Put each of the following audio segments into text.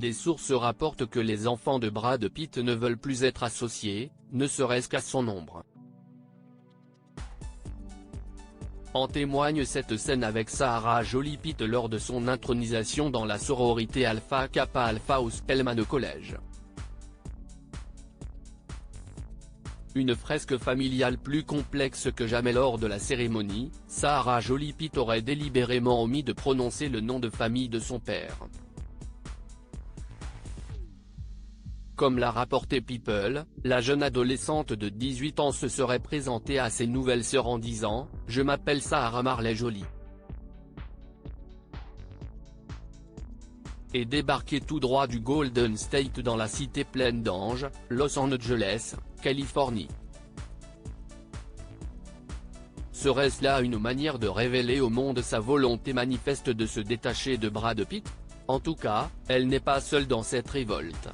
Des sources rapportent que les enfants de Brad Pitt ne veulent plus être associés, ne serait-ce qu'à son ombre. En témoigne cette scène avec Sarah Joly Pitt lors de son intronisation dans la sororité Alpha Kappa Alpha au Spelman College. Une fresque familiale plus complexe que jamais lors de la cérémonie, Sarah Joly Pitt aurait délibérément omis de prononcer le nom de famille de son père. Comme l'a rapporté People, la jeune adolescente de 18 ans se serait présentée à ses nouvelles sœurs en disant « Je m'appelle Sarah Marley Joly » et débarqué tout droit du Golden State dans la cité pleine d'anges, Los Angeles, Californie. Serait-ce là une manière de révéler au monde sa volonté manifeste de se détacher de Brad Pitt? En tout cas, elle n'est pas seule dans cette révolte.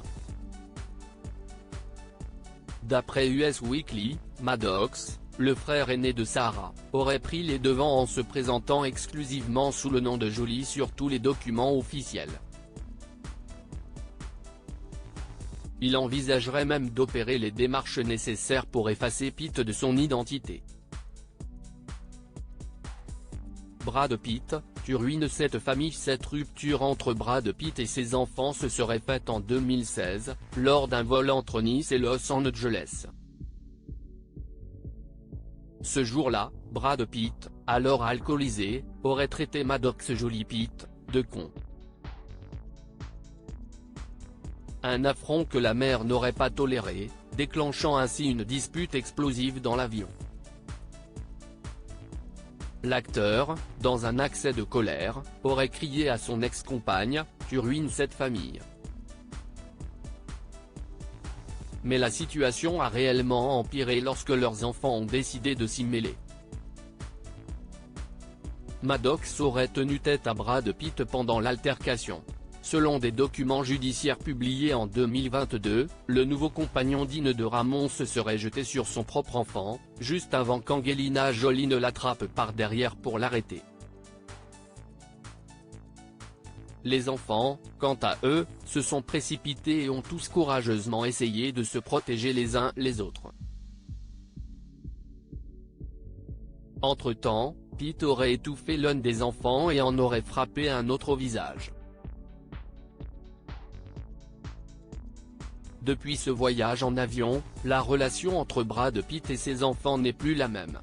D'après US Weekly, Maddox, le frère aîné de Sarah, aurait pris les devants en se présentant exclusivement sous le nom de Joly sur tous les documents officiels. Il envisagerait même d'opérer les démarches nécessaires pour effacer Pitt de son identité. Brad Pitt, tu ruines cette famille. Cette rupture entre Brad Pitt et ses enfants se serait faite en 2016, lors d'un vol entre Nice et Los Angeles. Ce jour-là, Brad Pitt, alors alcoolisé, aurait traité Maddox Joly Pitt de con. Un affront que la mère n'aurait pas toléré, déclenchant ainsi une dispute explosive dans l'avion. L'acteur, dans un accès de colère, aurait crié à son ex-compagne « Tu ruines cette famille ». Mais la situation a réellement empiré lorsque leurs enfants ont décidé de s'y mêler. Maddox aurait tenu tête à Brad Pitt pendant l'altercation. Selon des documents judiciaires publiés en 2022, le nouveau compagnon digne de Ramon se serait jeté sur son propre enfant, juste avant qu'Angelina Jolie ne l'attrape par derrière pour l'arrêter. Les enfants, quant à eux, se sont précipités et ont tous courageusement essayé de se protéger les uns les autres. Entre-temps, Pitt aurait étouffé l'un des enfants et en aurait frappé un autre au visage. Depuis ce voyage en avion, la relation entre Brad Pitt et ses enfants n'est plus la même.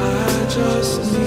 I just need